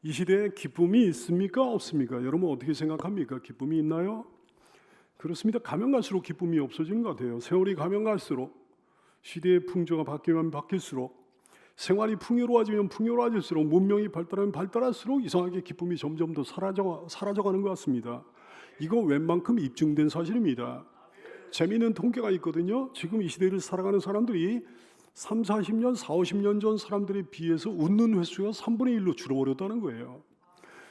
이 시대에 기쁨이 있습니까? 없습니까? 여러분 어떻게 생각합니까? 기쁨이 있나요? 그렇습니다. 가면 갈수록 기쁨이 없어지는 것 같아요. 세월이 가면 갈수록, 시대의 풍조가 바뀌면 바뀔수록, 생활이 풍요로워지면 풍요로워질수록, 문명이 발달하면 발달할수록 이상하게 기쁨이 점점 더 사라져가는 것 같습니다. 이거 웬만큼 입증된 사실입니다. 재미있는 통계가 있거든요. 지금 이 시대를 살아가는 사람들이 3, 40년, 4, 50년 전 사람들에 비해서 웃는 횟수가 3분의 1로 줄어버렸다는 거예요.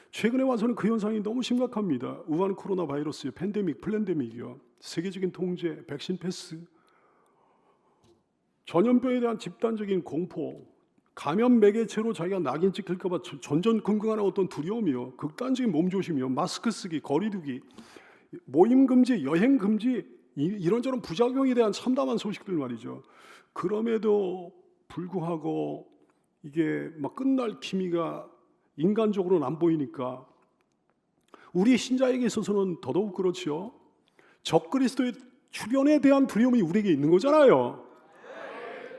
최근에 와서는 그 현상이 너무 심각합니다. 우한 코로나 바이러스의 팬데믹, 플랜데믹이요. 세계적인 통제, 백신 패스, 전염병에 대한 집단적인 공포, 감염 매개체로 자기가 낙인 찍힐까 봐 전전긍긍하는 어떤 두려움이요. 극단적인 몸조심이요. 마스크 쓰기, 거리 두기, 모임 금지, 여행 금지, 이런저런 부작용에 대한 참담한 소식들 말이죠. 그럼에도 불구하고 이게 막 끝날 기미가 인간적으로는 안 보이니까 우리 신자에게 있어서는 더더욱 그렇지요. 적그리스도의 출현에 대한 두려움이 우리에게 있는 거잖아요.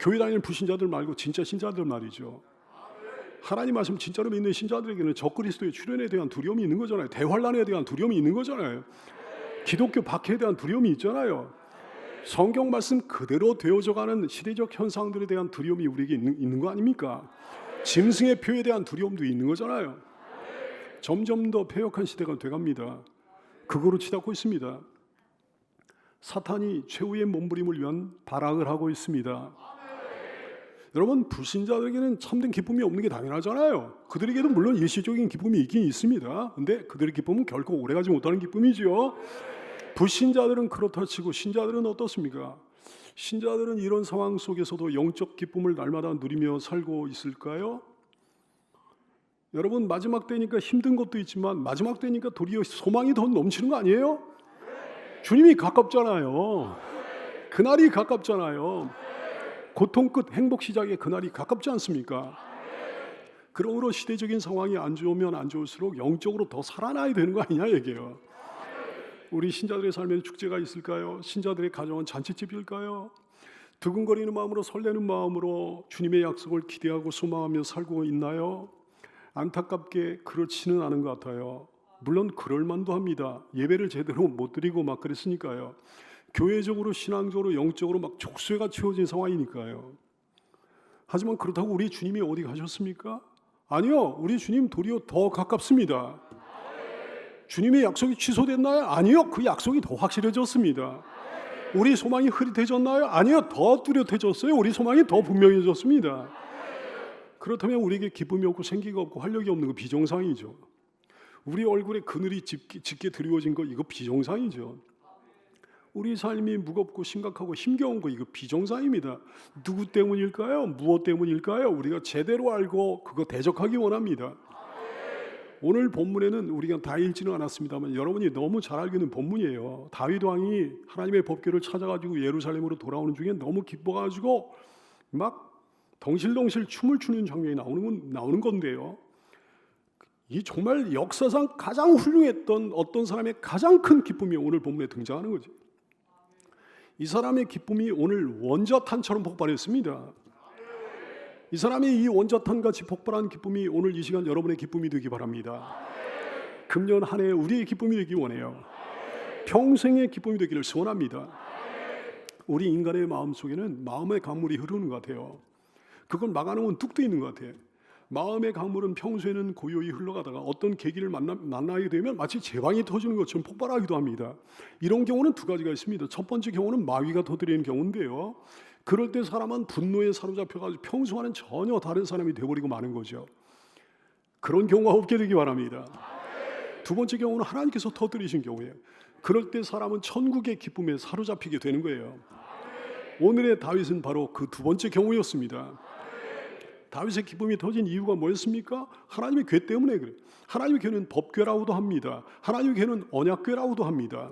교회 다니는 불신자들 말고 진짜 신자들 말이죠. 하나님 말씀 진짜로 믿는 신자들에게는 적그리스도의 출현에 대한 두려움이 있는 거잖아요. 대환란에 대한 두려움이 있는 거잖아요. 기독교 박해에 대한 두려움이 있잖아요. 성경 말씀 그대로 되어져가는 시대적 현상들에 대한 두려움이 우리에게 있는 거 아닙니까? 짐승의 표에 대한 두려움도 있는 거잖아요. 점점 더 패역한 시대가 돼갑니다. 그거로 치닫고 있습니다. 사탄이 최후의 몸부림을 위한 발악을 하고 있습니다. 여러분, 불신자들에게는 참된 기쁨이 없는 게 당연하잖아요. 그들에게도 물론 일시적인 기쁨이 있긴 있습니다. 근데 그들의 기쁨은 결코 오래가지 못하는 기쁨이죠. 불신자들은 그렇다 치고 신자들은 어떻습니까? 신자들은 이런 상황 속에서도 영적 기쁨을 날마다 누리며 살고 있을까요? 여러분, 마지막 때니까 힘든 것도 있지만 마지막 때니까 도리어 소망이 더 넘치는 거 아니에요? 주님이 가깝잖아요. 그날이 가깝잖아요. 고통 끝 행복 시작의 그날이 가깝지 않습니까? 그러므로 시대적인 상황이 안 좋으면 안 좋을수록 영적으로 더 살아나야 되는 거 아니냐 얘기예요. 우리 신자들의 삶에 축제가 있을까요? 신자들의 가정은 잔치집일까요? 두근거리는 마음으로 설레는 마음으로 주님의 약속을 기대하고 소망하며 살고 있나요? 안타깝게 그렇지는 않은 것 같아요. 물론 그럴 만도 합니다. 예배를 제대로 못 드리고 막 그랬으니까요. 교회적으로 신앙적으로 영적으로 막 족쇄가 채워진 상황이니까요. 하지만 그렇다고 우리 주님이 어디 가셨습니까? 아니요. 우리 주님 도리어 더 가깝습니다. 주님의 약속이 취소됐나요? 아니요. 그 약속이 더 확실해졌습니다. 우리 소망이 흐릿해졌나요? 아니요. 더 뚜렷해졌어요. 우리 소망이 더 분명해졌습니다. 그렇다면 우리에게 기쁨이 없고 생기가 없고 활력이 없는 거 비정상이죠. 우리 얼굴에 그늘이 짙게 드리워진 거 이거 비정상이죠. 우리 삶이 무겁고 심각하고 힘겨운 거 이거 비정상입니다. 누구 때문일까요? 무엇 때문일까요? 우리가 제대로 알고 그거 대적하기 원합니다. 오늘 본문에는 우리가 다 읽지는 않았습니다만 여러분이 너무 잘 알고 있는 본문이에요. 다윗 왕이 하나님의 법궤를 찾아가지고 예루살렘으로 돌아오는 중에 너무 기뻐가지고 막 덩실덩실 춤을 추는 장면이 나오는 건데요. 이 정말 역사상 가장 훌륭했던 어떤 사람의 가장 큰 기쁨이 오늘 본문에 등장하는 거죠. 이 사람의 기쁨이 오늘 원자탄처럼 폭발했습니다. 이 사람이 이 원자탄같이 폭발한 기쁨이 오늘 이 시간 여러분의 기쁨이 되기 바랍니다. 금년 한 해 우리의 기쁨이 되기 원해요. 평생의 기쁨이 되기를 소원합니다. 우리 인간의 마음속에는 마음의 강물이 흐르는 것 같아요. 그걸 막아놓으면 뚝 떠 있는 것 같아요. 마음의 강물은 평소에는 고요히 흘러가다가 어떤 계기를 만나게 되면 마치 제방이 터지는 것처럼 폭발하기도 합니다. 이런 경우는 두 가지가 있습니다. 첫 번째 경우는 마귀가 터뜨리는 경우인데요. 그럴 때 사람은 분노에 사로잡혀가지고 평소와는 전혀 다른 사람이 되어버리고 마는 거죠. 그런 경우가 없게 되기 바랍니다. 두 번째 경우는 하나님께서 터뜨리신 경우예요. 그럴 때 사람은 천국의 기쁨에 사로잡히게 되는 거예요. 오늘의 다윗은 바로 그 두 번째 경우였습니다. 다윗의 기쁨이 터진 이유가 뭐였습니까? 하나님의 궤 때문에 그래요. 하나님의 궤는 법궤라고도 합니다. 하나님의 궤는 언약궤라고도 합니다.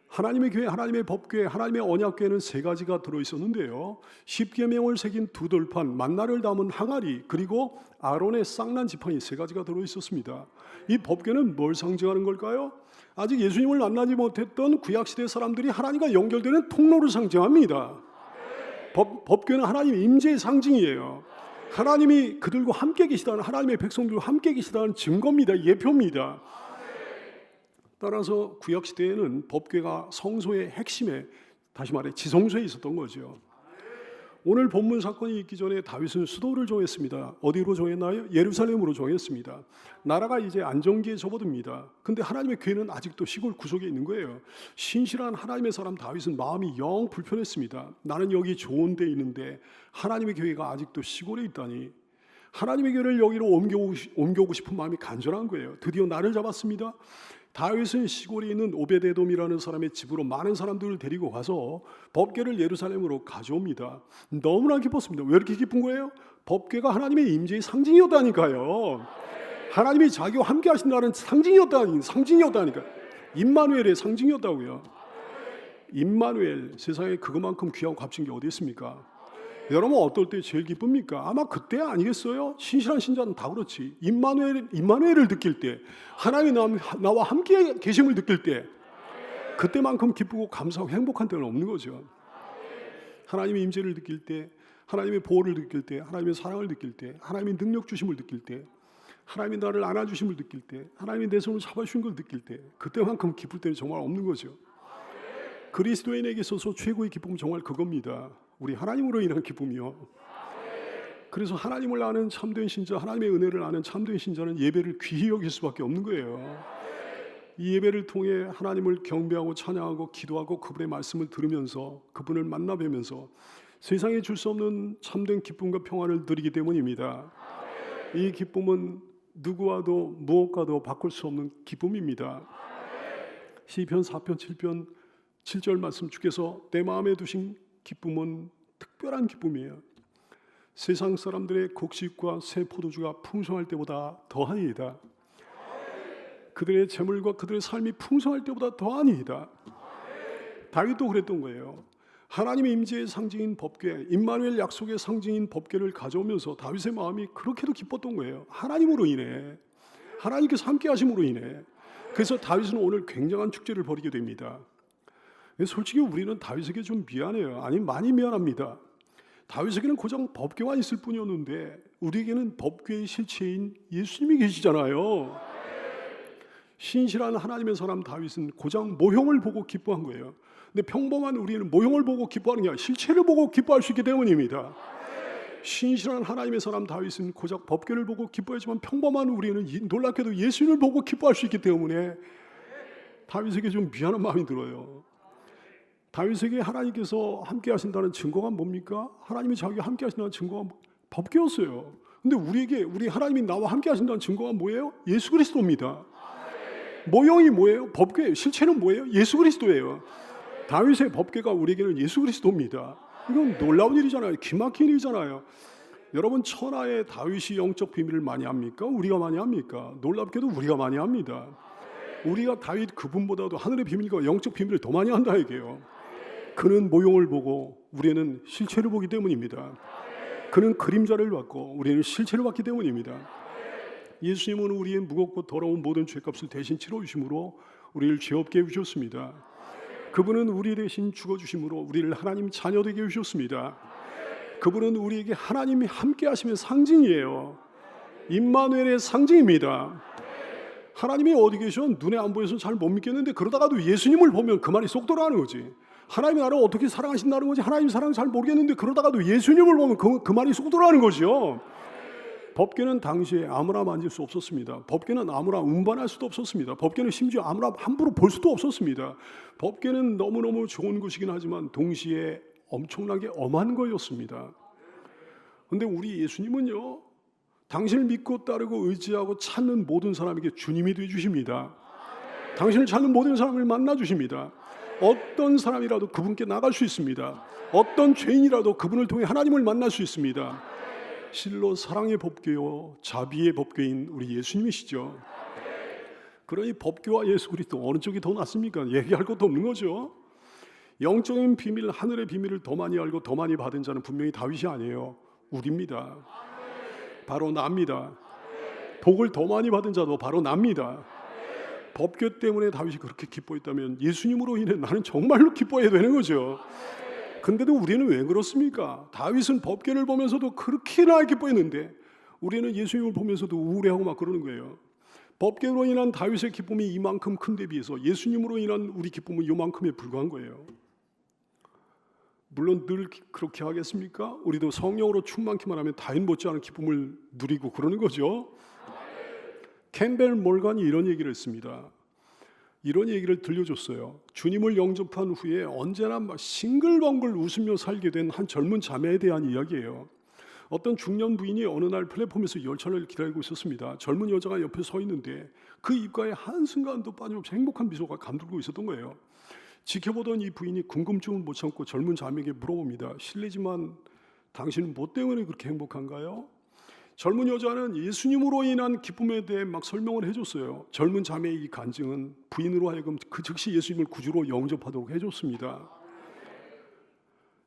하나님의 궤, 하나님의 법궤, 하나님의 언약궤는 세 가지가 들어있었는데요. 십계명을 새긴 두 돌판, 만나를 담은 항아리, 그리고 아론의 쌍난 지팡이 세 가지가 들어있었습니다. 이 법궤는 뭘 상징하는 걸까요? 아직 예수님을 만나지 못했던 구약시대 사람들이 하나님과 연결되는 통로를 상징합니다. 법궤는 하나님의 임재의 상징이에요. 하나님이 그들과 함께 계시다는, 하나님의 백성들과 함께 계시다는 증거입니다. 예표입니다. 따라서 구약 시대에는 법궤가 성소의 핵심에, 다시 말해 지성소에 있었던 거죠. 오늘 본문 사건이 있기 전에 다윗은 수도를 정했습니다. 어디로 정했나요? 예루살렘으로 정했습니다. 나라가 이제 안정기에 접어듭니다. 근데 하나님의 교회는 아직도 시골 구석에 있는 거예요. 신실한 하나님의 사람 다윗은 마음이 영 불편했습니다. 나는 여기 좋은 데 있는데 하나님의 교회가 아직도 시골에 있다니. 하나님의 교회를 여기로 옮겨오고 싶은 마음이 간절한 거예요. 드디어 나를 잡았습니다. 다윗은 시골에 있는 오베데돔이라는 사람의 집으로 많은 사람들을 데리고 가서 법궤를 예루살렘으로 가져옵니다. 너무나 기뻤습니다. 왜 이렇게 기쁜 거예요? 법궤가 하나님의 임재의 상징이었다니까요. 하나님이 자기와 함께 하신다는 상징이었다니까. 임마누엘의 상징이었다고요. 임마누엘, 세상에 그것만큼 귀하고 값진 게 어디 있습니까? 여러분 어떨 때 제일 기쁩니까? 아마 그때 아니겠어요? 신실한 신자는 다 그렇지. 임마누엘을 느낄 때, 하나님이 나와 함께 계심을 느낄 때, 그때만큼 기쁘고 감사하고 행복한 때는 없는 거죠. 하나님의 임재를 느낄 때, 하나님의 보호를 느낄 때, 하나님의 사랑을 느낄 때, 하나님의 능력 주심을 느낄 때, 하나님이 나를 안아주심을 느낄 때, 하나님이 내 손을 잡아주신 걸 느낄 때, 그때만큼 기쁠 때는 정말 없는 거죠. 그리스도인에게 있어서 최고의 기쁨은 정말 그겁니다. 우리 하나님으로 인한 기쁨이요. 그래서 하나님을 아는 참된 신자, 하나님의 은혜를 아는 참된 신자는 예배를 귀히 여길 수밖에 없는 거예요. 이 예배를 통해 하나님을 경배하고 찬양하고 기도하고 그분의 말씀을 들으면서 그분을 만나 뵈면서 세상에 줄 수 없는 참된 기쁨과 평안을 누리기 때문입니다. 이 기쁨은 누구와도 무엇과도 바꿀 수 없는 기쁨입니다. 시편 4편 7편 7절 말씀, 주께서 내 마음에 두신 기쁨은 특별한 기쁨이에요. 세상 사람들의 곡식과 새 포도주가 풍성할 때보다 더하니이다. 그들의 재물과 그들의 삶이 풍성할 때보다 더하니이다. 다윗도 그랬던 거예요. 하나님의 임재의 상징인 법궤, 임마누엘 약속의 상징인 법궤를 가져오면서 다윗의 마음이 그렇게도 기뻤던 거예요. 하나님으로 인해, 하나님께서 함께 하심으로 인해. 그래서 다윗은 오늘 굉장한 축제를 벌이게 됩니다. 솔직히 우리는 다윗에게 좀 미안해요. 아니, 많이 미안합니다. 다윗에게는 고작 법궤가 있을 뿐이었는데 우리에게는 법궤의 실체인 예수님이 계시잖아요. 신실한 하나님의 사람 다윗은 고작 모형을 보고 기뻐한 거예요. 근데 평범한 우리는 모형을 보고 기뻐하는 게 아니라 실체를 보고 기뻐할 수 있기 때문입니다. 신실한 하나님의 사람 다윗은 고작 법궤를 보고 기뻐했지만 평범한 우리는 놀랍게도 예수님을 보고 기뻐할 수 있기 때문에 다윗에게 좀 미안한 마음이 들어요. 다윗에게 하나님께서 함께 하신다는 증거가 뭡니까? 하나님이 자기와 함께 하신다는 증거가 법궤였어요. 근데 우리 하나님이 나와 함께 하신다는 증거가 뭐예요? 예수 그리스도입니다. 모형이 뭐예요? 법궤. 실체는 뭐예요? 예수 그리스도예요. 다윗의 법궤가 우리에게는 예수 그리스도입니다. 이건 놀라운 일이잖아요. 기막힌 일이잖아요. 여러분, 천하의 다윗이 영적 비밀을 많이 합니까? 우리가 많이 합니까? 놀랍게도 우리가 많이 합니다. 우리가 다윗 그분보다도 하늘의 비밀과 영적 비밀을 더 많이 한다 이게요. 그는 모형을 보고 우리는 실체를 보기 때문입니다. 그는 그림자를 받고 우리는 실체를 받기 때문입니다. 예수님은 우리의 무겁고 더러운 모든 죄값을 대신 치러주심으로 우리를 죄 없게 해주셨습니다. 그분은 우리 대신 죽어주심으로 우리를 하나님 자녀 되게 해주셨습니다. 그분은 우리에게 하나님이 함께 하시는 상징이에요. 임마누엘의 상징입니다. 하나님이 어디 계셔? 눈에 안 보여서 잘 못 믿겠는데 그러다가도 예수님을 보면 그 말이 쏙 들어가는 거지. 하나님이 나를 어떻게 사랑하신다는 거지? 하나님 사랑 잘 모르겠는데 그러다가도 예수님을 보면 그 말이 쏙 들어가는 거죠. 법궤는 당시에 아무나 만질 수 없었습니다. 법궤는 아무나 운반할 수도 없었습니다. 법궤는 심지어 아무나 함부로 볼 수도 없었습니다. 법궤는 너무너무 좋은 것이긴 하지만 동시에 엄청나게 엄한 거였습니다. 그런데 우리 예수님은요, 당신을 믿고 따르고 의지하고 찾는 모든 사람에게 주님이 되어 주십니다. 당신을 찾는 모든 사람을 만나 주십니다. 어떤 사람이라도 그분께 나갈 수 있습니다. 어떤 죄인이라도 그분을 통해 하나님을 만날 수 있습니다. 실로 사랑의 법궤요 자비의 법궤인 우리 예수님이시죠. 그러니 법궤와 예수 그리스도 어느 쪽이 더 낫습니까? 얘기할 것도 없는 거죠. 영적인 비밀, 하늘의 비밀을 더 많이 알고 더 많이 받은 자는 분명히 다윗이 아니에요. 우리입니다. 바로 납니다. 복을 더 많이 받은 자도 바로 납니다. 법궤 때문에 다윗이 그렇게 기뻐했다면 예수님으로 인해 나는 정말로 기뻐해야 되는 거죠. 근데도 우리는 왜 그렇습니까? 다윗은 법궤를 보면서도 그렇게나 기뻐했는데 우리는 예수님을 보면서도 우울해하고 막 그러는 거예요. 법궤로 인한 다윗의 기쁨이 이만큼 큰데 비해서 예수님으로 인한 우리 기쁨은 이만큼에 불과한 거예요. 물론 늘 그렇게 하겠습니까? 우리도 성령으로 충만케만 하면 다윗 못지않은 기쁨을 누리고 그러는 거죠. 캠벨 몰간이 이런 얘기를 했습니다. 이런 얘기를 들려줬어요. 주님을 영접한 후에 언제나 막 싱글벙글 웃으며 살게 된 한 젊은 자매에 대한 이야기예요. 어떤 중년 부인이 어느 날 플랫폼에서 열차를 기다리고 있었습니다. 젊은 여자가 옆에 서 있는데 그 입가에 한순간도 빠짐없이 행복한 미소가 감돌고 있었던 거예요. 지켜보던 이 부인이 궁금증을 못 참고 젊은 자매에게 물어봅니다. 실례지만 당신은 뭐 때문에 그렇게 행복한가요? 젊은 여자는 예수님으로 인한 기쁨에 대해 막 설명을 해줬어요. 젊은 자매의 이 간증은 부인으로 하여금 그 즉시 예수님을 구주로 영접하도록 해줬습니다.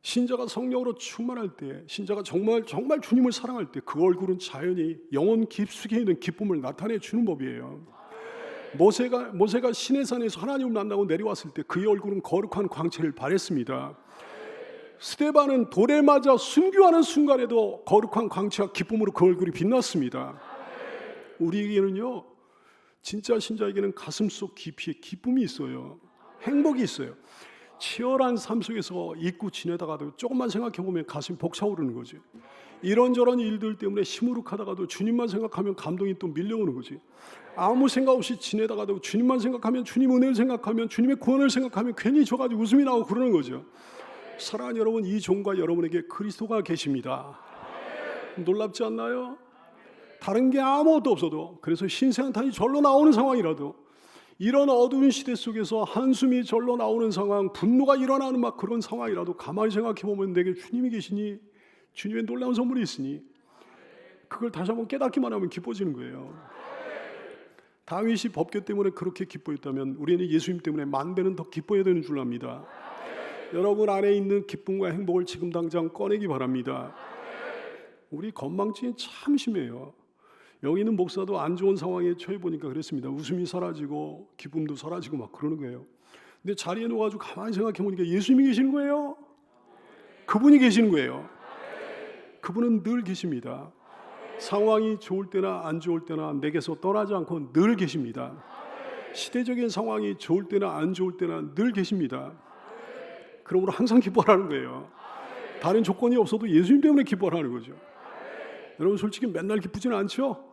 신자가 성령으로 충만할 때, 신자가 정말 주님을 사랑할 때 그 얼굴은 자연히 영혼 깊숙이 있는 기쁨을 나타내 주는 법이에요. 모세가 시내산에서 하나님을 만나고 내려왔을 때 그의 얼굴은 거룩한 광채를 발했습니다. 스데반은 돌에 맞아 순교하는 순간에도 거룩한 광채와 기쁨으로 그 얼굴이 빛났습니다. 우리에게는요, 진짜 신자에게는 가슴속 깊이에 기쁨이 있어요. 행복이 있어요. 치열한 삶 속에서 잊고 지내다가도 조금만 생각해보면 가슴이 벅차오르는 거지. 이런저런 일들 때문에 시무룩하다가도 주님만 생각하면 감동이 또 밀려오는 거지. 아무 생각 없이 지내다가도 주님만 생각하면, 주님 은혜를 생각하면, 주님의 구원을 생각하면 괜히 져가지고 웃음이 나오고 그러는 거죠. 사랑하는 여러분, 이 종과 여러분에게 그리스도가 계십니다. 놀랍지 않나요? 다른 게 아무것도 없어도, 그래서 신세한탄이 절로 나오는 상황이라도, 이런 어두운 시대 속에서 한숨이 절로 나오는 상황, 분노가 일어나는 막 그런 상황이라도 가만히 생각해 보면 내게 주님이 계시니, 주님의 놀라운 선물이 있으니 그걸 다시 한번 깨닫기만 하면 기뻐지는 거예요. 다윗이 법궤 때문에 그렇게 기뻐했다면 우리는 예수님 때문에 만 배는 더 기뻐해야 되는 줄 압니다. 여러분 안에 있는 기쁨과 행복을 지금 당장 꺼내기 바랍니다. 우리 건망증이 참 심해요. 여기 있는 목사도 안 좋은 상황에 처해 보니까 그랬습니다. 웃음이 사라지고 기쁨도 사라지고 막 그러는 거예요. 근데 자리에 누워가지고 가만히 생각해 보니까 예수님이 계시는 거예요. 그분이 계시는 거예요. 그분은 늘 계십니다. 상황이 좋을 때나 안 좋을 때나 내게서 떠나지 않고 늘 계십니다. 시대적인 상황이 좋을 때나 안 좋을 때나 늘 계십니다. 그러므로 항상 기뻐하라는 거예요. 다른 조건이 없어도 예수님 때문에 기뻐하라는 거죠. 여러분 솔직히 맨날 기쁘지는 않죠?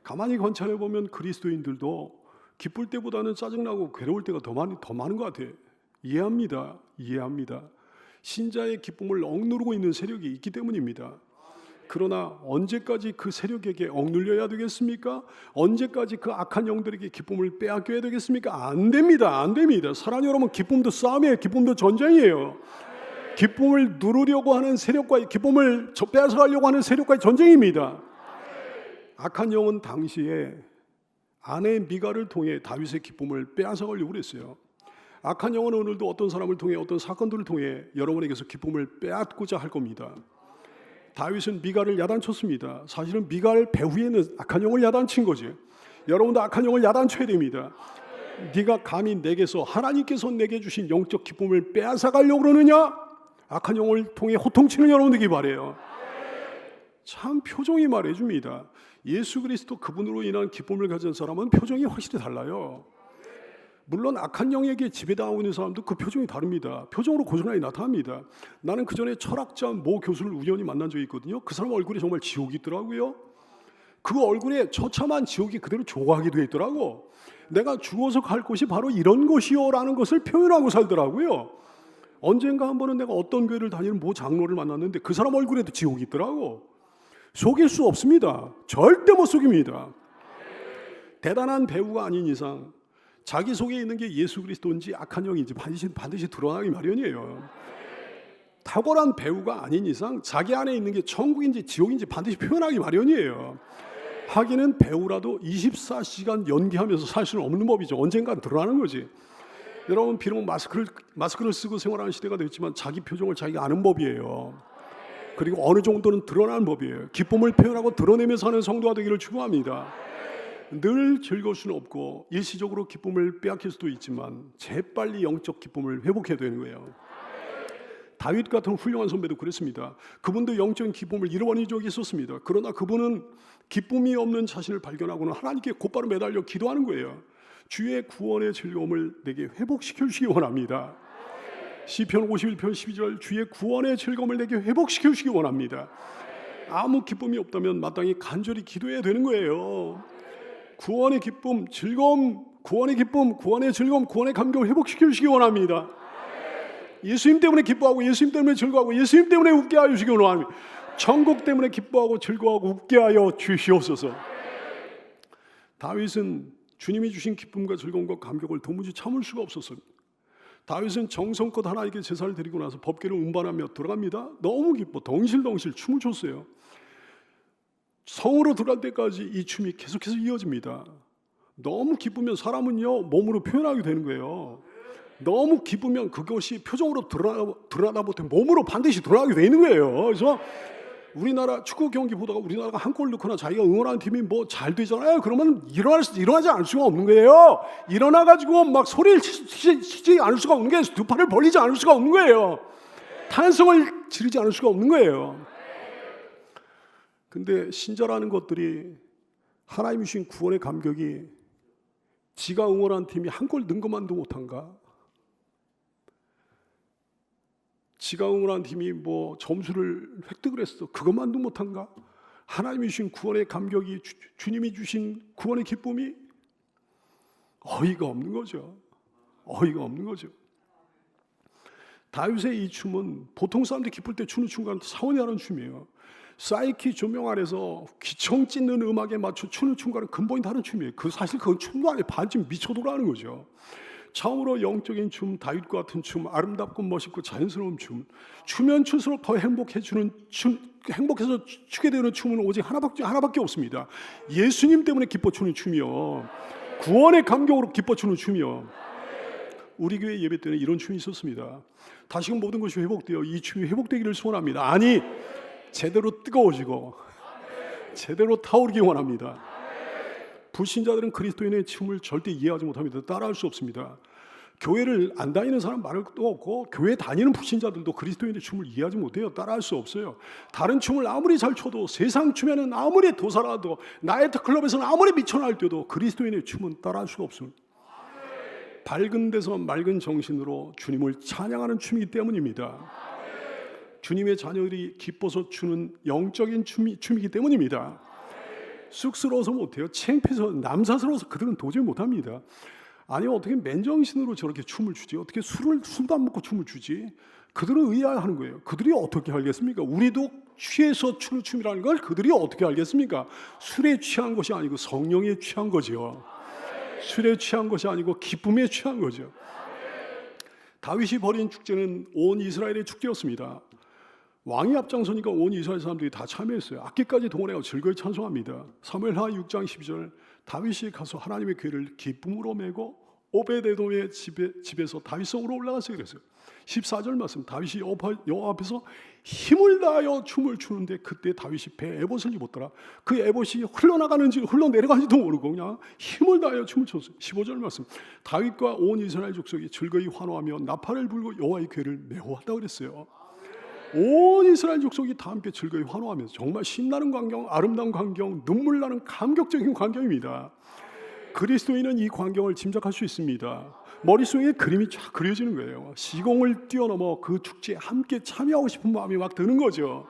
가만히 관찰해 보면 그리스도인들도 기쁠 때보다는 짜증나고 괴로울 때가 더 많은 것 같아요. 이해합니다. 신자의 기쁨을 억누르고 있는 세력이 있기 때문입니다. 그러나 언제까지 그 세력에게 억눌려야 되겠습니까? 언제까지 그 악한 영들에게 기쁨을 빼앗겨야 되겠습니까? 안 됩니다. 사랑하는 여러분, 기쁨도 싸움이에요. 기쁨도 전쟁이에요. 기쁨을 누르려고 하는 세력과 기쁨을 빼앗아가려고 하는 세력과의 전쟁입니다. 악한 영은 당시에 아내 미갈을 통해 다윗의 기쁨을 빼앗아가려고 했어요. 악한 영은 오늘도 어떤 사람을 통해 어떤 사건들을 통해 여러분에게서 기쁨을 빼앗고자 할 겁니다. 다윗은 미갈을 야단쳤습니다. 사실은 미갈 배후에는 악한 영을 야단친 거지. 여러분도 악한 영을 야단쳐야 됩니다. 네가 감히 내게서 하나님께서 내게 주신 영적 기쁨을 빼앗아가려고 그러느냐? 악한 영을 통해 호통치는 여러분 되기 바래요. 참 표정이 말해줍니다. 예수 그리스도 그분으로 인한 기쁨을 가진 사람은 표정이 확실히 달라요. 물론 악한 영에게 지배당하고 있는 사람도 그 표정이 다릅니다. 표정으로 고스란히 나타납니다. 나는 그전에 철학자 모 교수를 우연히 만난 적이 있거든요. 그 사람 얼굴에 정말 지옥이 있더라고요. 그 얼굴에 처참한 지옥이 그대로 조각이 되어 있더라고. 내가 죽어서 갈 곳이 바로 이런 곳이요 라는 것을 표현하고 살더라고요. 언젠가 한 번은 내가 어떤 교회를 다니는 모 장로를 만났는데 그 사람 얼굴에도 지옥이 있더라고. 속일 수 없습니다. 절대 못 속입니다. 대단한 배우가 아닌 이상 자기 속에 있는 게 예수 그리스도인지 악한 영인지 반드시 드러나기 마련이에요. 탁월한 배우가 아닌 이상 자기 안에 있는 게 천국인지 지옥인지 반드시 표현하기 마련이에요. 하기는 배우라도 24시간 연기하면서 살 수는 없는 법이죠. 언젠간 드러나는 거지. 여러분 비록 마스크를 쓰고 생활하는 시대가 됐지만 자기 표정을 자기가 아는 법이에요. 그리고 어느 정도는 드러나는 법이에요. 기쁨을 표현하고 드러내면서 사는 성도가 되기를 축원합니다. 늘 즐거울 수는 없고 일시적으로 기쁨을 빼앗길 수도 있지만 재빨리 영적 기쁨을 회복해야 되는 거예요. 다윗 같은 훌륭한 선배도 그랬습니다. 그분도 영적인 기쁨을 잃어버린 적이 있었습니다. 그러나 그분은 기쁨이 없는 자신을 발견하고는 하나님께 곧바로 매달려 기도하는 거예요. 주의 구원의 즐거움을 내게 회복시켜 주시기 원합니다. 시편 51편 12절 주의 구원의 즐거움을 내게 회복시켜 주시기 원합니다. 아무 기쁨이 없다면 마땅히 간절히 기도해야 되는 거예요. 구원의 기쁨, 즐거움, 구원의 기쁨, 구원의 즐거움, 구원의 감격을 회복시켜 주시기 원합니다. 예수님 때문에 기뻐하고 예수님 때문에 즐거워하고 예수님 때문에 웃게 하여 주시기 원합니다. 천국 때문에 기뻐하고 즐거워하고 웃게 하여 주시옵소서. 다윗은 주님이 주신 기쁨과 즐거움과 감격을 도무지 참을 수가 없었습니다. 다윗은 정성껏 하나님께 제사를 드리고 나서 법궤를 운반하며 들어갑니다. 너무 기뻐 덩실덩실 춤을 췄어요. 성으로 들어갈 때까지 이 춤이 계속해서 이어집니다. 너무 기쁘면 사람은요 몸으로 표현하게 되는 거예요. 너무 기쁘면 그것이 표정으로 드러나다 못해 몸으로 반드시 드러나게 되는 거예요. 그래서 우리나라 축구 경기 보다가 우리나라가 한 골 넣거나 자기가 응원하는 팀이 뭐 잘 되잖아요. 그러면 일어나지 않을 수가 없는 거예요. 일어나가지고 막 소리를 치지 않을 수가 없는 게 두 팔을 벌리지 않을 수가 없는 거예요. 탄성을 지르지 않을 수가 없는 거예요. 근데 신자라는 것들이 하나님이 주신 구원의 감격이 지가 응원한 팀이 한 골 넣은 것만도 못한가? 지가 응원한 팀이 뭐 점수를 획득을 했어. 그것만도 못한가? 하나님이 주신 구원의 감격이 주님이 주신 구원의 기쁨이 어이가 없는 거죠. 어이가 없는 거죠. 다윗의 이 춤은 보통 사람들이 기쁠 때 추는 춤과는 차원이 다른 춤이에요. 사이키 조명 아래서 귀청 찢는 음악에 맞춰 추는 춤과는 근본이 다른 춤이에요. 사실 그건 춤도 아니에요. 반쯤 미쳐 돌아가는 거죠. 처음으로 영적인 춤, 다윗과 같은 춤, 아름답고 멋있고 자연스러운 춤, 추면 출수록 더 행복해지는 춤, 행복해서 추게 되는 춤은 오직 하나밖에 없습니다. 예수님 때문에 기뻐 추는 춤이요, 구원의 감격으로 기뻐 추는 춤이요. 우리 교회 예배 때는 이런 춤이 있었습니다. 다시금 모든 것이 회복되어 이 춤이 회복되기를 소원합니다. 아니, 제대로 뜨거워지고 제대로 타오르기 원합니다. 불신자들은 그리스도인의 춤을 절대 이해하지 못합니다. 따라할 수 없습니다. 교회를 안 다니는 사람 말할 것도 없고 교회 다니는 불신자들도 그리스도인의 춤을 이해하지 못해요. 따라할 수 없어요. 다른 춤을 아무리 잘 춰도, 세상 춤에는 아무리 도사라도, 나이트클럽에서는 아무리 미쳐날 때도 그리스도인의 춤은 따라할 수가 없습니다. 밝은 데서 맑은 정신으로 주님을 찬양하는 춤이기 때문입니다. 주님의 자녀들이 기뻐서 추는 영적인 춤이기 때문입니다. 쑥스러워서 못해요. 창피해서, 남사스러워서 그들은 도저히 못합니다. 아니, 어떻게 맨정신으로 저렇게 춤을 추지? 어떻게 술도 안 먹고 춤을 추지? 그들은 의아해하는 거예요. 그들이 어떻게 알겠습니까? 우리도 취해서 추는 춤이라는 걸 그들이 어떻게 알겠습니까? 술에 취한 것이 아니고 성령에 취한 거죠. 술에 취한 것이 아니고 기쁨에 취한 거죠. 다윗이 벌인 축제는 온 이스라엘의 축제였습니다. 왕이 앞장서니까 온 이스라엘 사람들이 다 참여했어요. 악기까지 동원해서 즐거이 찬송합니다. 사무엘하 6장 12절, 다윗이 가서 하나님의 궤를 기쁨으로 메고 오베데돔의 집에서 다윗 성으로 올라가서 그랬어요. 14절 말씀, 다윗이 여호와 앞에서 힘을 다하여 춤을 추는데 그때 다윗이 배에 에봇을 입었더라. 그 에봇이 흘러나가는지 흘러내려가는지도 모르고 그냥 힘을 다하여 춤을 췄어요. 15절 말씀, 다윗과 온 이스라엘 족속이 즐거이 환호하며 나팔을 불고 여호와의 궤를 메워왔다 그랬어요. 온 이스라엘 족속이 다 함께 즐거이 환호하면서 정말 신나는 광경, 아름다운 광경, 눈물 나는 감격적인 광경입니다. 그리스도인은 이 광경을 짐작할 수 있습니다. 머릿속에 그림이 쫙 그려지는 거예요. 시공을 뛰어넘어 그 축제에 함께 참여하고 싶은 마음이 막 드는 거죠.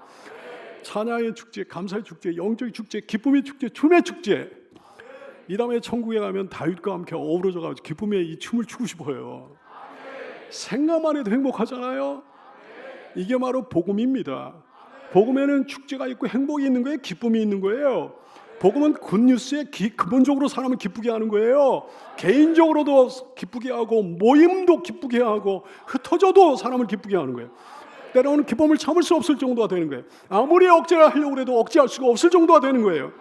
찬양의 축제, 감사의 축제, 영적인 축제, 기쁨의 축제, 춤의 축제. 이 다음에 천국에 가면 다윗과 함께 어우러져가지고 기쁨의 이 춤을 추고 싶어요. 생각만 해도 행복하잖아요. 이게 바로 복음입니다. 복음에는 축제가 있고 행복이 있는 거예요. 기쁨이 있는 거예요. 복음은 굿뉴스에 근본적으로 사람을 기쁘게 하는 거예요. 개인적으로도 기쁘게 하고 모임도 기쁘게 하고 흩어져도 사람을 기쁘게 하는 거예요. 때로는 기쁨을 참을 수 없을 정도가 되는 거예요. 아무리 억제를 하려고 해도 억제할 수가 없을 정도가 되는 거예요.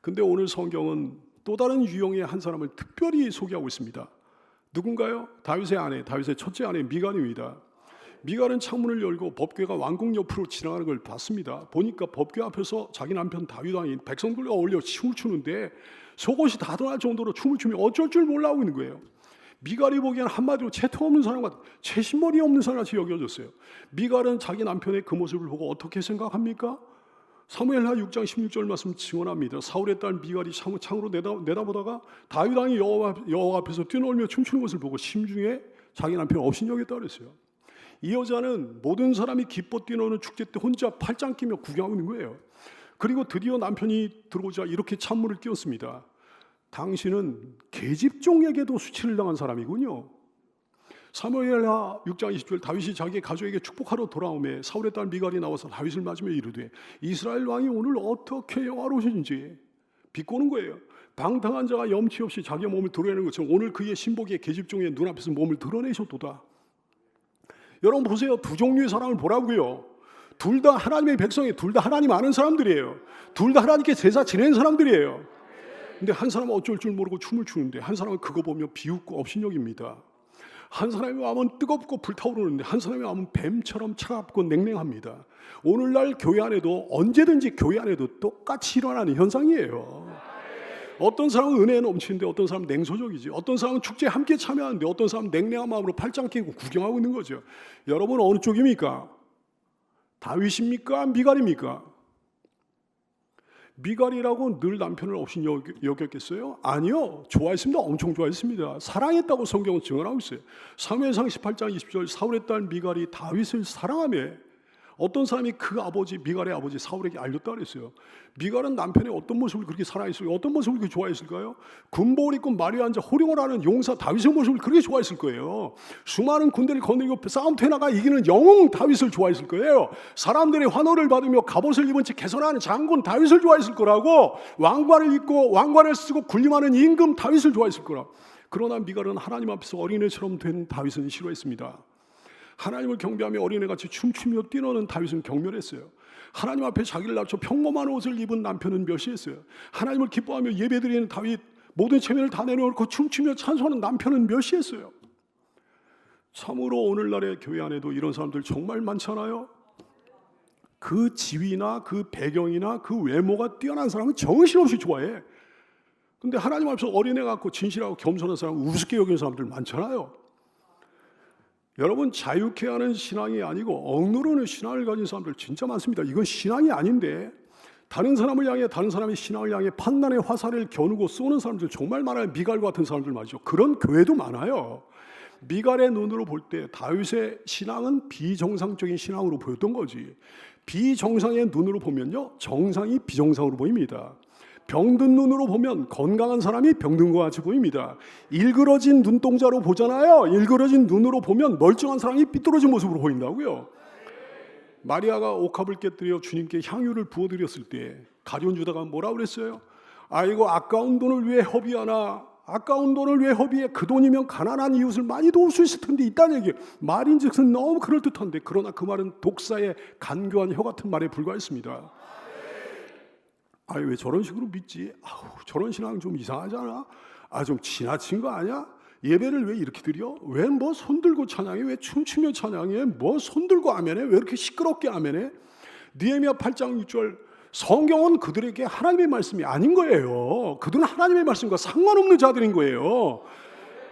근데 오늘 성경은 또 다른 유형의 한 사람을 특별히 소개하고 있습니다. 누군가요? 다윗의 아내, 다윗의 첫째 아내 미갈입니다. 미갈은 창문을 열고 법궤가 왕궁 옆으로 지나가는 걸 봤습니다. 보니까 법궤 앞에서 자기 남편 다윗 왕이 백성들과 어울려 춤을 추는데 속옷이 다 드러날 정도로 춤을 추며 어쩔 줄 몰라 하고 있는 거예요. 미갈이 보기에는 한마디로 채통 없는 사람 같아, 채신머리 없는 사람같이 여겨졌어요. 미갈은 자기 남편의 그 모습을 보고 어떻게 생각합니까? 사무엘하 6장 16절 말씀 증언합니다. 사울의 딸 미갈이 창으로 내다보다가 다윗 왕이 여호와 앞에서 뛰놀며 춤추는 것을 보고 심중에 자기 남편을 업신여겼다 그랬어요. 이 여자는 모든 사람이 기뻐 뛰노는 축제 때 혼자 팔짱 끼며 구경하고 있는 거예요. 그리고 드디어 남편이 들어오자 이렇게 찬물을 끼얹습니다. 당신은 계집종에게도 수치를 당한 사람이군요. 사무엘하 6장 20절 다윗이 자기 가족에게 축복하러 돌아오매 사울의 딸 미갈이 나와서 다윗을 맞으며 이르되 이스라엘 왕이 오늘 어떻게 영화로우신지 비꼬는 거예요. 방탕한 자가 염치 없이 자기 몸을 드러내는 것처럼 오늘 그의 신복의 계집종의 눈앞에서 몸을 드러내셨도다. 여러분 보세요. 두 종류의 사람을 보라고요. 둘 다 하나님의 백성이에요. 둘 다 하나님 아는 사람들이에요. 둘 다 하나님께 제사 지내는 사람들이에요. 근데 한 사람은 어쩔 줄 모르고 춤을 추는데 한 사람은 그거 보며 비웃고 업신여깁니다. 한 사람의 마음은 뜨겁고 불타오르는데 한 사람의 마음은 뱀처럼 차갑고 냉랭합니다. 오늘날 교회 안에도 언제든지 교회 안에도 똑같이 일어나는 현상이에요. 어떤 사람은 은혜에 넘치는데 어떤 사람은 냉소적이지. 어떤 사람은 축제에 함께 참여하는데 어떤 사람은 냉랭한 마음으로 팔짱 끼고 구경하고 있는 거죠. 여러분 어느 쪽입니까? 다윗입니까? 미갈입니까? 미갈이라고 늘 남편을 없이 여겼겠어요? 아니요. 좋아했습니다. 엄청 좋아했습니다. 사랑했다고 성경은 증언하고 있어요. 사무엘상 18장 20절 사울의 딸 미갈이 다윗을 사랑하며 어떤 사람이 그 아버지 미갈의 아버지 사울에게 알렸다 그랬어요. 미갈은 남편의 어떤 모습을 그렇게 사랑했을까요? 어떤 모습을 그렇게 좋아했을까요? 군복을 입고 말이 앉아 호령을 하는 용사 다윗의 모습을 그렇게 좋아했을 거예요. 수많은 군대를 거느리고 싸움터에 나가 이기는 영웅 다윗을 좋아했을 거예요. 사람들의 환호를 받으며 갑옷을 입은 채 개선하는 장군 다윗을 좋아했을 거라고. 왕관을 입고 왕관을 쓰고 군림하는 임금 다윗을 좋아했을 거라. 그러나 미갈은 하나님 앞에서 어린애처럼 된 다윗은 싫어했습니다. 하나님을 경배하며 어린애같이 춤추며 뛰노는 다윗은 경멸했어요. 하나님 앞에 자기를 낮춰 평범한 옷을 입은 남편은 멸시했어요. 하나님을 기뻐하며 예배드리는 다윗 모든 체면을 다 내려놓고 춤추며 찬송하는 남편은 멸시했어요. 참으로 오늘날의 교회 안에도 이런 사람들 정말 많잖아요. 그 지위나 그 배경이나 그 외모가 뛰어난 사람은 정신없이 좋아해. 근데 하나님 앞에서 어린애 같고 진실하고 겸손한 사람 우습게 여기는 사람들 많잖아요. 여러분 자유케 하는 신앙이 아니고 억누르는 신앙을 가진 사람들 진짜 많습니다. 이건 신앙이 아닌데 다른 사람을 향해 다른 사람의 신앙을 향해 판단의 화살을 겨누고 쏘는 사람들 정말 많아요. 미갈 같은 사람들 말이죠. 그런 교회도 많아요. 미갈의 눈으로 볼 때 다윗의 신앙은 비정상적인 신앙으로 보였던 거지. 비정상의 눈으로 보면요 정상이 비정상으로 보입니다. 병든 눈으로 보면 건강한 사람이 병든 것 같이 보입니다. 일그러진 눈동자로 보잖아요. 일그러진 눈으로 보면 멀쩡한 사람이 삐뚤어진 모습으로 보인다고요. 마리아가 옥합을 깨뜨려 주님께 향유를 부어드렸을 때 가룟 유다가 뭐라고 그랬어요? 아이고 아까운 돈을 왜 허비하나. 아까운 돈을 왜 허비해. 그 돈이면 가난한 이웃을 많이 도울 수 있을 텐데 있다는 얘기예요. 말인즉슨 너무 그럴듯한데 그러나 그 말은 독사의 간교한 혀 같은 말에 불과했습니다. 아니 왜 저런 식으로 믿지? 저런 신앙 좀 이상하잖아. 좀 지나친 거 아니야? 예배를 왜 이렇게 드려? 왜 뭐 손들고 찬양해? 왜 춤추며 찬양해? 뭐 손들고 아멘해? 왜 이렇게 시끄럽게 아멘해? 느헤미야 8장 6절 성경은 그들에게 하나님의 말씀이 아닌 거예요. 그들은 하나님의 말씀과 상관없는 자들인 거예요.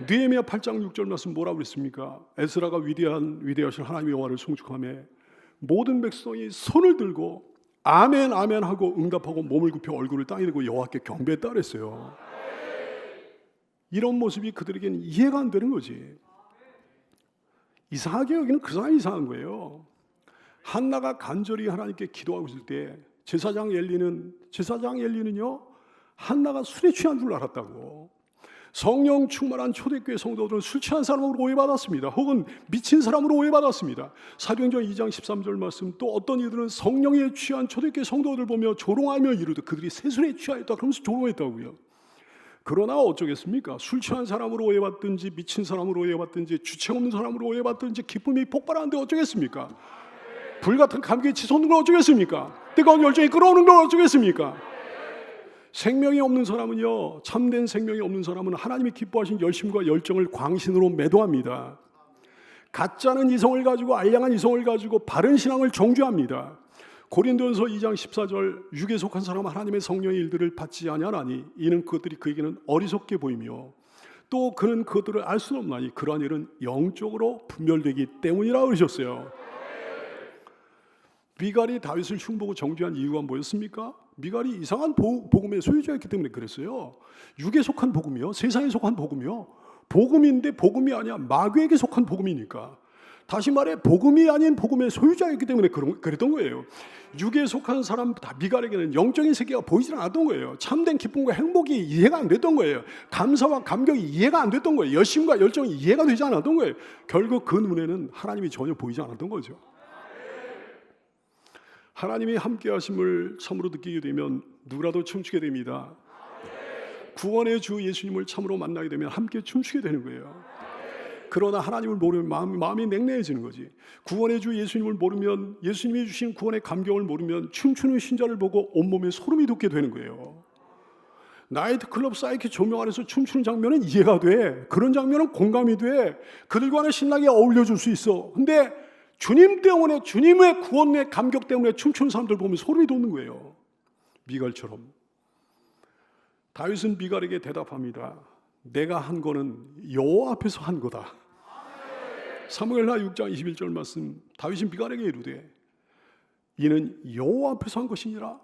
느헤미야 8장 6절 말씀 뭐라고 그랬습니까? 에스라가 위대하신 하나님의 여호와를 송축하며 모든 백성이 손을 들고 아멘 아멘 하고 응답하고 몸을 굽혀 얼굴을 땅에 대고 여호와께 경배했다 그랬어요. 이런 모습이 그들에게는 이해가 안 되는 거지. 이상하게 여기는 그 사람이 이상한 거예요. 한나가 간절히 하나님께 기도하고 있을 때 제사장 엘리는요 한나가 술에 취한 줄 알았다고. 성령 충만한 초대교회 성도들은 술 취한 사람으로 오해받았습니다. 혹은 미친 사람으로 오해받았습니다. 사도행전 2장 13절 말씀 또 어떤 이들은 성령에 취한 초대교회 성도들 보며 조롱하며 이르되 그들이 새술에 취하였다 그러면서 조롱했다고요. 그러나 어쩌겠습니까? 술 취한 사람으로 오해받든지 미친 사람으로 오해받든지 주책 없는 사람으로 오해받든지 기쁨이 폭발하는데 어쩌겠습니까? 불같은 감기에 치솟는 걸 어쩌겠습니까? 뜨거운 열정이 끓어오는 걸 어쩌겠습니까? 생명이 없는 사람은요, 참된 생명이 없는 사람은 하나님이 기뻐하신 열심과 열정을 광신으로 매도합니다. 가짜는 이성을 가지고 알량한 이성을 가지고 바른 신앙을 정죄합니다. 고린도전서 2장 14절 육에 속한 사람은 하나님의 성령의 일들을 받지 아니하나니 이는 그것들이 그에게는 어리석게 보이며 또 그는 그들을 알 수는 없나니 그러한 일은 영적으로 분별되기 때문이라 그러셨어요. 미갈이 다윗을 흉보고 정죄한 이유가 뭐였습니까? 미갈이 이상한 복음의 소유자였기 때문에 그랬어요. 육에 속한 복음이요, 세상에 속한 복음이요. 복음인데 복음이 아니야 마귀에게 속한 복음이니까. 다시 말해 복음이 아닌 복음의 소유자였기 때문에 그랬던 거예요. 육에 속한 사람 다 미갈에게는 영적인 세계가 보이지 않았던 거예요. 참된 기쁨과 행복이 이해가 안 됐던 거예요. 감사와 감격이 이해가 안 됐던 거예요. 열심과 열정이 이해가 되지 않았던 거예요. 결국 그 눈에는 하나님이 전혀 보이지 않았던 거죠. 하나님이 함께 하심을 참으로 느끼게 되면 누구라도 춤추게 됩니다. 구원의 주 예수님을 참으로 만나게 되면 함께 춤추게 되는 거예요. 그러나 하나님을 모르면 마음이 냉랭해지는 거지. 구원의 주 예수님을 모르면, 예수님이 주신 구원의 감격을 모르면 춤추는 신자를 보고 온몸에 소름이 돋게 되는 거예요. 나이트클럽 사이키 조명 아래서 춤추는 장면은 이해가 돼. 그런 장면은 공감이 돼. 그들과는 신나게 어울려줄 수 있어. 근데 주님 때문에, 주님의 구원의 감격 때문에 춤추는 사람들 보면 소름이 돋는 거예요. 미갈처럼. 다윗은 미갈에게 대답합니다. 내가 한 거는 여호와 앞에서 한 거다. 사무엘하 6장 21절 말씀, 다윗은 미갈에게 이르되 이는 여호와 앞에서 한 것이니라.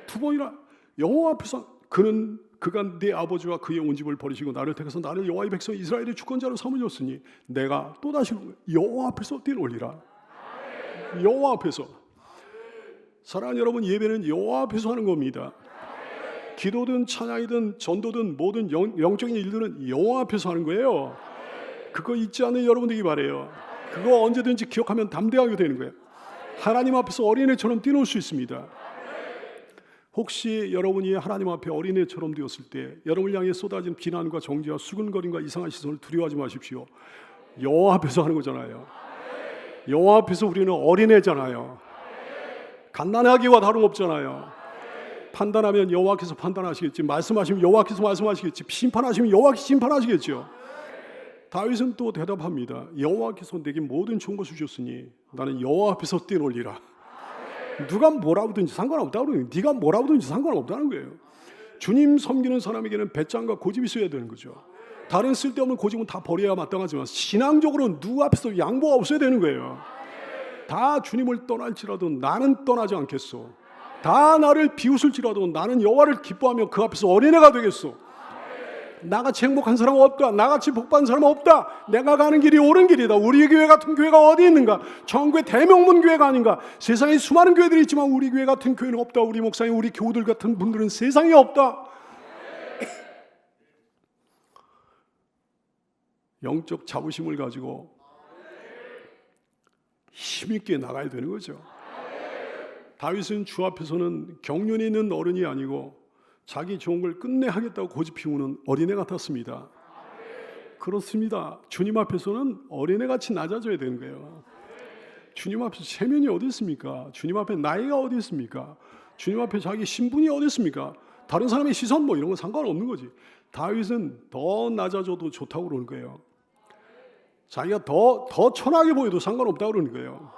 두 번이나 여호와 앞에서. 그가 내 아버지와 그의 온 집을 버리시고 나를 택해서 나를 여호와의 백성 이스라엘의 주권자로 삼으셨으니 내가 또다시 여호와 앞에서 뛰놀리라. 여호와 앞에서. 사랑하는 여러분, 예배는 여호와 앞에서 하는 겁니다. 기도든 찬양이든 전도든 모든 영적인 일들은 여호와 앞에서 하는 거예요. 그거 잊지 않는 여러분 되기 바라요. 그거 언제든지 기억하면 담대하게 되는 거예요. 하나님 앞에서 어린애처럼 뛰놀 수 있습니다. 혹시 여러분이 하나님 앞에 어린애처럼 되었을 때 여러분을 향해 쏟아진 비난과 정죄와 수근거림과 이상한 시선을 두려워하지 마십시오. 여호와 앞에서 하는 거잖아요. 여호와 앞에서 우리는 어린애잖아요. 갓난아기와 다름없잖아요. 판단하면 여호와께서 판단하시겠지, 말씀하시면 여호와께서 말씀하시겠지, 심판하시면 여호와께서 심판하시겠죠. 다윗은 또 대답합니다. 여호와께서 내게 모든 좋은 것을 주셨으니 나는 여호와 앞에서 뛰놀리라. 누가 뭐라고 하든지 상관없다고 그러는 거예요. 네가 뭐라고 하든지 상관없다는 거예요. 주님 섬기는 사람에게는 배짱과 고집이 있어야 되는 거죠. 다른 쓸데없는 고집은 다 버려야 마땅하지만 신앙적으로는 누구 앞에서 양보가 없어야 되는 거예요. 다 주님을 떠날지라도 나는 떠나지 않겠소. 다 나를 비웃을지라도 나는 여호와를 기뻐하며 그 앞에서 어린애가 되겠소. 나같이 행복한 사람은 없다. 나같이 복받은 사람은 없다. 내가 가는 길이 옳은 길이다. 우리 교회 같은 교회가 어디 있는가? 전국의 대명문 교회가 아닌가? 세상에 수많은 교회들이 있지만 우리 교회 같은 교회는 없다. 우리 목사님, 우리 교우들 같은 분들은 세상에 없다. 영적 자부심을 가지고 힘있게 나가야 되는 거죠. 다윗은 주 앞에서는 경륜이 있는 어른이 아니고 자기 좋은 걸 끝내 하겠다고 고집 피우는 어린애 같았습니다. 그렇습니다. 주님 앞에서는 어린애같이 낮아져야 되는 거예요. 주님 앞에서 체면이 어디 있습니까? 주님 앞에 나이가 어디 있습니까? 주님 앞에 자기 신분이 어디 있습니까? 다른 사람의 시선 뭐 이런 건 상관없는 거지. 다윗은 더 낮아져도 좋다고 그러는 거예요. 자기가 더 천하게 보여도 상관없다고 그러는 거예요.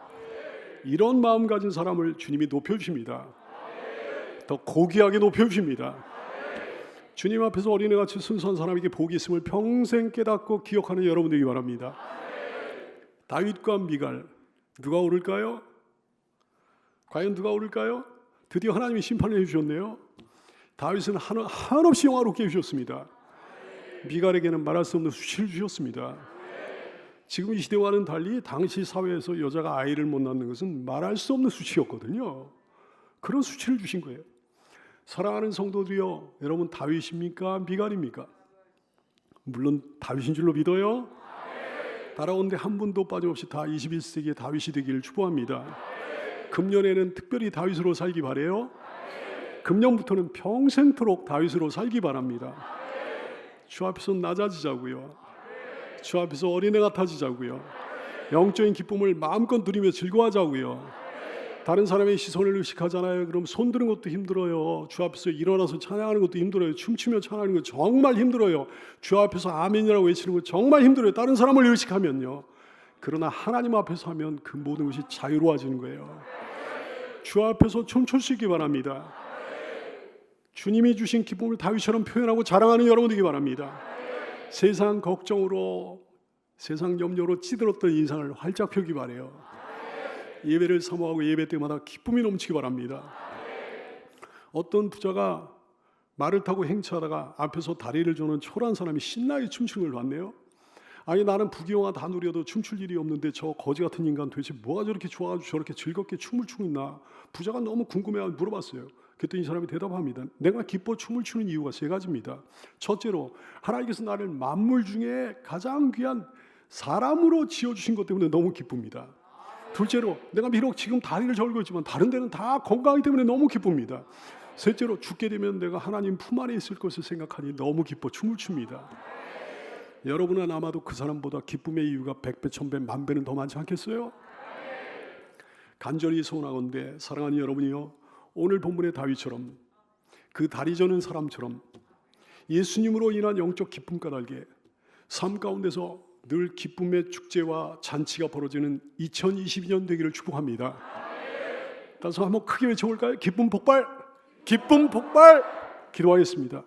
이런 마음 가진 사람을 주님이 높여주십니다. 더 고귀하게 높여주십니다. 주님 앞에서 어린애같이 순수한 사람에게 복이 있음을 평생 깨닫고 기억하는 여러분 되기 바랍니다. 다윗과 미갈, 누가 오를까요? 과연 누가 오를까요? 드디어 하나님이 심판을 해주셨네요. 다윗은 한없이 영화롭게 해주셨습니다. 미갈에게는 말할 수 없는 수치를 주셨습니다. 지금 이 시대와는 달리 당시 사회에서 여자가 아이를 못 낳는 것은 말할 수 없는 수치였거든요. 그런 수치를 주신 거예요. 사랑하는 성도들이여, 여러분 다윗입니까? 미갈입니까? 물론 다윗인 줄로 믿어요. 따라오는데 한 분도 빠짐없이 다 21세기의 다윗이 되기를 축복합니다. 금년에는 특별히 다윗으로 살기 바라요. 금년부터는 평생토록 다윗으로 살기 바랍니다. 주 앞에서 낮아지자고요. 주 앞에서 어린애 같아지자고요. 영적인 기쁨을 마음껏 누리며 즐거워하자고요. 다른 사람의 시선을 의식하잖아요. 그럼 손 드는 것도 힘들어요. 주 앞에서 일어나서 찬양하는 것도 힘들어요. 춤추며 찬양하는 거 정말 힘들어요. 주 앞에서 아멘이라고 외치는 거 정말 힘들어요. 다른 사람을 의식하면요. 그러나 하나님 앞에서 하면 그 모든 것이 자유로워지는 거예요. 주 앞에서 춤출 수 있기 바랍니다. 주님이 주신 기쁨을 다윗처럼 표현하고 자랑하는 여러분 되기 바랍니다. 세상 걱정으로, 세상 염려로 찌들었던 인상을 활짝 펴기 바래요. 예배를 사모하고 예배 때마다 기쁨이 넘치기 바랍니다. 어떤 부자가 말을 타고 행차하다가 앞에서 다리를 저는 초라한 사람이 신나게 춤추는 걸 봤네요. 아니, 나는 부귀영화 다 누려도 춤출 일이 없는데 저 거지 같은 인간 도대체 뭐가 저렇게 좋아가지고 저렇게 즐겁게 춤을 추고 있나. 부자가 너무 궁금해하고 물어봤어요. 그랬더니 이 사람이 대답합니다. 내가 기뻐 춤을 추는 이유가 세 가지입니다. 첫째로, 하나님께서 나를 만물 중에 가장 귀한 사람으로 지어주신 것 때문에 너무 기쁩니다. 둘째로, 내가 비록 지금 다리를 절고 있지만 다른 데는 다 건강하기 때문에 너무 기쁩니다. 셋째로, 죽게 되면 내가 하나님 품 안에 있을 것을 생각하니 너무 기뻐 춤을 춥니다. 여러분은 아마도 그 사람보다 기쁨의 이유가 100배, 1000배, 10,000배는 더 많지 않겠어요? 간절히 소원하건대 사랑하는 여러분이요, 오늘 본문의 다윗처럼, 그 다리 저는 사람처럼 예수님으로 인한 영적 기쁨 까닭에 삶 가운데서 늘 기쁨의 축제와 잔치가 벌어지는 2022년 되기를 축복합니다. 따라서 한번 크게 외쳐볼까요? 기쁨 폭발! 기쁨 폭발! 기도하겠습니다.